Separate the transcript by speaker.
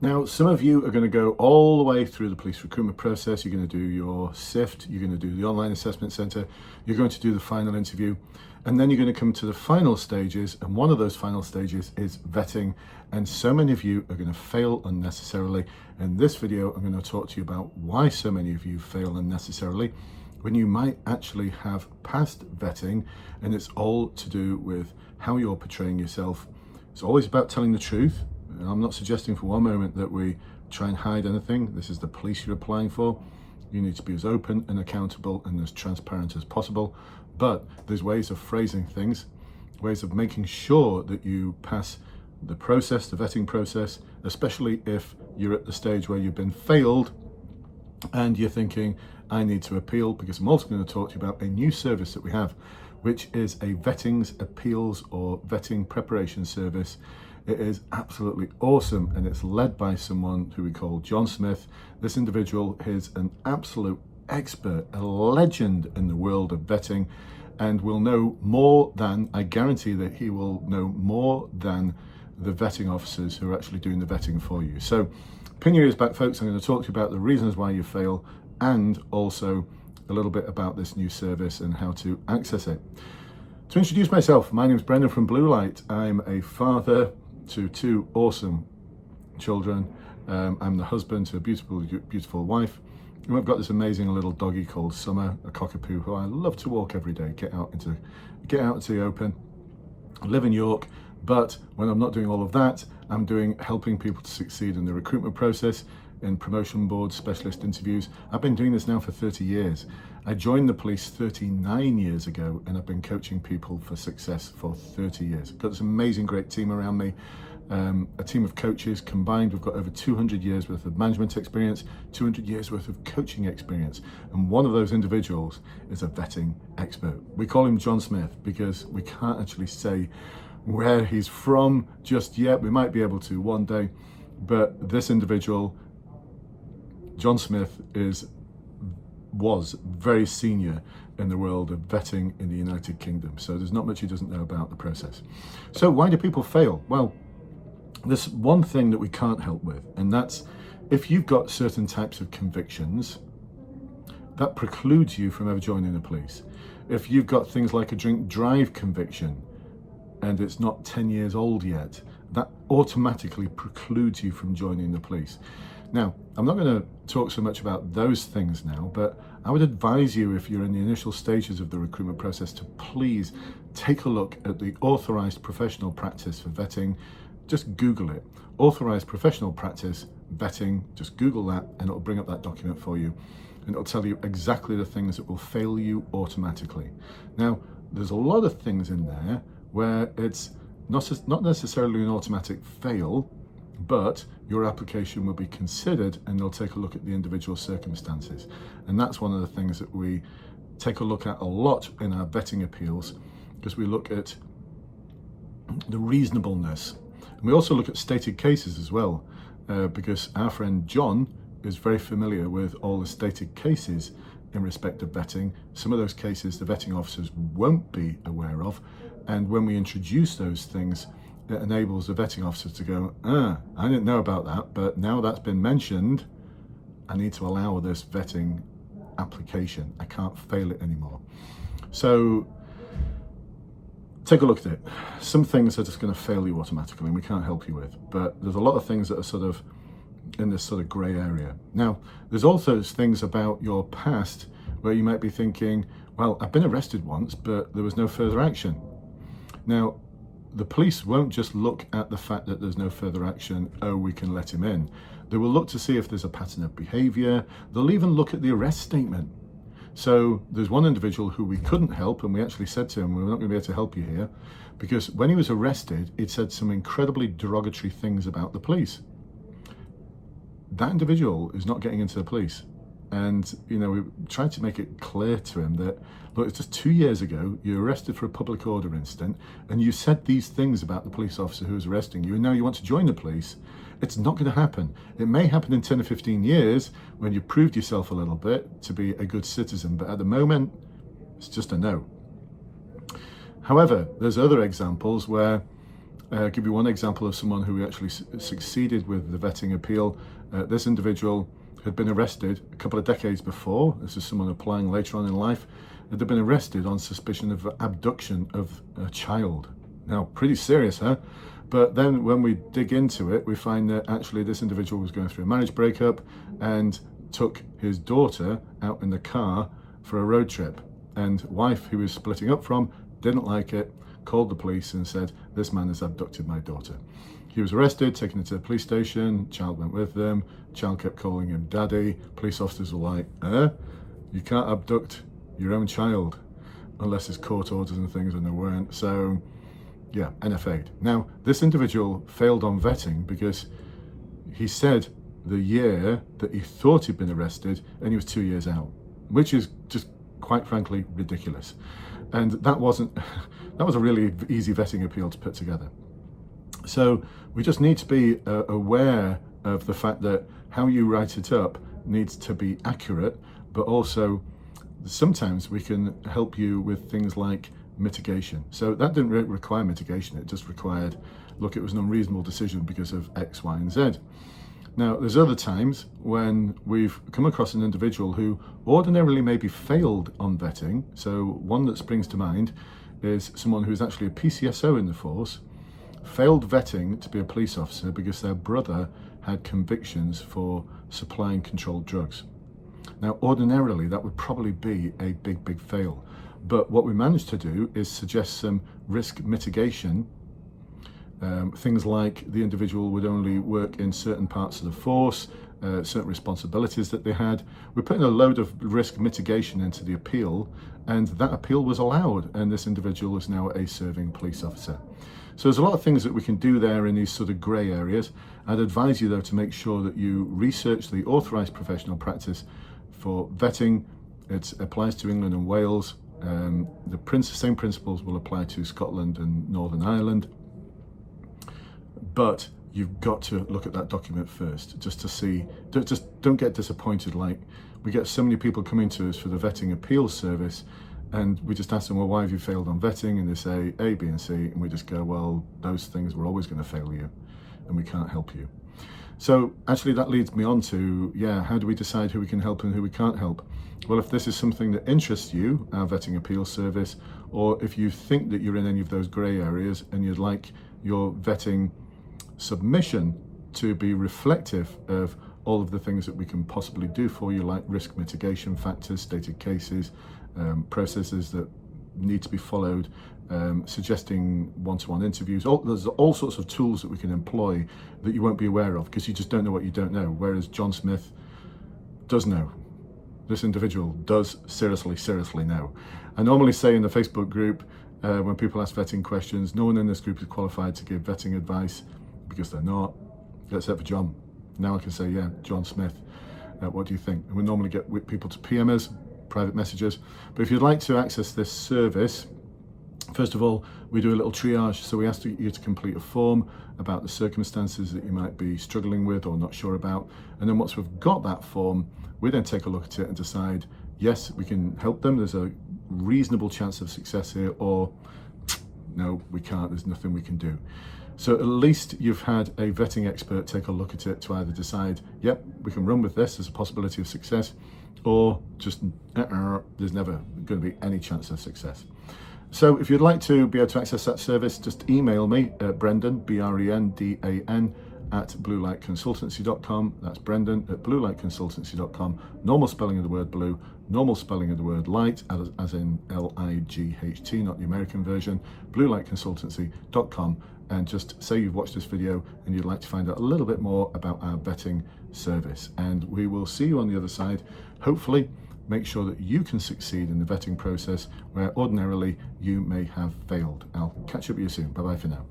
Speaker 1: Now, some of you are going to go all the way through the police recruitment process. You're going to do your SIFT, you're going to do the online assessment centre, you're going to do the final interview, and then you're going to come to the final stages. And one of those final stages is vetting. And so many of you are going to fail unnecessarily. In this video, I'm going to talk to you about why so many of you fail unnecessarily when you might actually have passed vetting, and it's all to do with how you're portraying yourself. It's always about telling the truth. I'm not suggesting for one moment that we try and hide anything. This is the police you're applying for. You need to be as open and accountable and as transparent as possible. But there's ways of phrasing things, ways of making sure that you pass the process, the vetting process, especially if you're at the stage where you've been failed and you're thinking, I need to appeal, because I'm also going to talk to you about a new service that we have, which is a vettings, appeals or vetting preparation service. It is absolutely awesome, and it's led by someone who we call John Smith. This individual is an absolute expert, a legend in the world of vetting, and will know more than, I guarantee that he will know more than the vetting officers who are actually doing the vetting for you. So pin your ears back, folks. I'm going to talk to you about the reasons why you fail, and also a little bit about this new service and how to access it. To introduce myself, my name is Brendan from Bluelight. I'm a father to two awesome children. I'm the husband to a beautiful wife. And we've got this amazing little doggy called Summer, a cockapoo, who I love to walk every day, get out into the open. I live in York, but when I'm not doing all of that, I'm helping people to succeed in the recruitment process, in promotion boards, specialist interviews. I've been doing this now for 30 years. I joined the police 39 years ago, and I've been coaching people for success for 30 years. I've got this amazing, great team around me, a team of coaches. Combined, we've got over 200 years worth of management experience, 200 years worth of coaching experience. And one of those individuals is a vetting expert. We call him John Smith because we can't actually say where he's from just yet. We might be able to one day, but this individual, John Smith, was very senior in the world of vetting in the United Kingdom. So there's not much he doesn't know about the process. So why do people fail? Well, there's one thing that we can't help with, and that's if you've got certain types of convictions, that precludes you from ever joining the police. If you've got things like a drink drive conviction and it's not 10 years old yet, that automatically precludes you from joining the police. Now, I'm not going to talk so much about those things now, but I would advise you, if you're in the initial stages of the recruitment process, to please take a look at the authorized professional practice for vetting. Just Google it. Authorized professional practice vetting. Just Google that and it'll bring up that document for you. And it'll tell you exactly the things that will fail you automatically. Now, there's a lot of things in there where it's not necessarily an automatic fail, but your application will be considered and they'll take a look at the individual circumstances. And that's one of the things that we take a look at a lot in our vetting appeals, because we look at the reasonableness. And we also look at stated cases as well, because our friend John is very familiar with all the stated cases in respect of vetting. Some of those cases the vetting officers won't be aware of. And when we introduce those things, it enables the vetting officer to go, I didn't know about that, but now that's been mentioned, I need to allow this vetting application. I can't fail it anymore. So take a look at it. Some things are just going to fail you automatically and we can't help you with, but there's a lot of things that are sort of in this sort of grey area. Now, there's also things about your past where you might be thinking, well, I've been arrested once, but there was no further action. Now, the police won't just look at the fact that there's no further action, oh, we can let him in. They will look to see if there's a pattern of behaviour. They'll even look at the arrest statement. So there's one individual who we couldn't help, and we actually said to him, we're not going to be able to help you here, because when he was arrested, it said some incredibly derogatory things about the police. That individual is not getting into the police. And, you know, we tried to make it clear to him that, look, it's just 2 years ago, you were arrested for a public order incident, and you said these things about the police officer who was arresting you, and now you want to join the police. It's not going to happen. It may happen in 10 or 15 years when you've proved yourself a little bit to be a good citizen, but at the moment, it's just a no. However, there's other examples where Give you one example of someone who actually succeeded with the vetting appeal. This individual had been arrested a couple of decades before. This is someone applying later on in life. They'd been arrested on suspicion of abduction of a child. Now, pretty serious, huh? But then when we dig into it, we find that actually this individual was going through a marriage breakup and took his daughter out in the car for a road trip. And wife, who he was splitting up from, didn't like it, called the police and said, "This man has abducted my daughter." He was arrested, taken to the police station, child went with them, child kept calling him daddy. Police officers were like, you can't abduct your own child unless it's court orders and things, and there weren't. So yeah, NFA'd. Now, this individual failed on vetting because he said the year that he thought he'd been arrested and he was 2 years out, which is just quite frankly ridiculous. And that was a really easy vetting appeal to put together. So we just need to be aware of the fact that how you write it up needs to be accurate, but also sometimes we can help you with things like mitigation. So that didn't require mitigation, it just required, look, it was an unreasonable decision because of X, Y, and Z. Now, there's other times when we've come across an individual who ordinarily maybe failed on vetting. So one that springs to mind is someone who's actually a PCSO in the force, failed vetting to be a police officer because their brother had convictions for supplying controlled drugs. Now, ordinarily, that would probably be a big fail. But what we managed to do is suggest some risk mitigation. Things like the individual would only work in certain parts of the force, certain responsibilities that they had. We're putting a load of risk mitigation into the appeal, and that appeal was allowed, and this individual is now a serving police officer. So there's a lot of things that we can do there in these sort of grey areas. I'd advise you though to make sure that you research the authorised professional practice for vetting. It applies to England and Wales. The same principles will apply to Scotland and Northern Ireland. But you've got to look at that document first, just to see, don't get disappointed. Like, we get so many people coming to us for the vetting appeals service, and we just ask them, well, why have you failed on vetting? And they say A, B, and C, and we just go, well, those things were always going to fail you, and we can't help you. So actually that leads me on to, how do we decide who we can help and who we can't help? Well, if this is something that interests you, our vetting appeals service, or if you think that you're in any of those grey areas and you'd like your vetting submission to be reflective of all of the things that we can possibly do for you, like risk mitigation factors, stated cases, processes that need to be followed, suggesting one-to-one interviews. There's all sorts of tools that we can employ that you won't be aware of because you just don't know what you don't know, whereas John Smith does know. This individual does seriously know. I normally say in the Facebook group, when people ask vetting questions, no one in this group is qualified to give vetting advice because they're not, except for John. Now I can say, John Smith, what do you think? And we normally get people to PM us, private messages. But if you'd like to access this service, first of all, we do a little triage. So we ask you to complete a form about the circumstances that you might be struggling with or not sure about. And then once we've got that form, we then take a look at it and decide, yes, we can help them. There's a reasonable chance of success here, or no, we can't. There's nothing we can do. So at least you've had a vetting expert take a look at it to either decide, yep, we can run with this, there's a possibility of success, or just there's never going to be any chance of success. So if you'd like to be able to access that service, just email me at Brendan, BRENDAN, at bluelightconsultancy.com. That's Brendan at bluelightconsultancy.com. Normal spelling of the word blue, normal spelling of the word light, as in L-I-G-H-T, not the American version, bluelightconsultancy.com. And just say you've watched this video and you'd like to find out a little bit more about our vetting service. And we will see you on the other side. Hopefully, make sure that you can succeed in the vetting process where ordinarily you may have failed. I'll catch up with you soon. Bye-bye for now.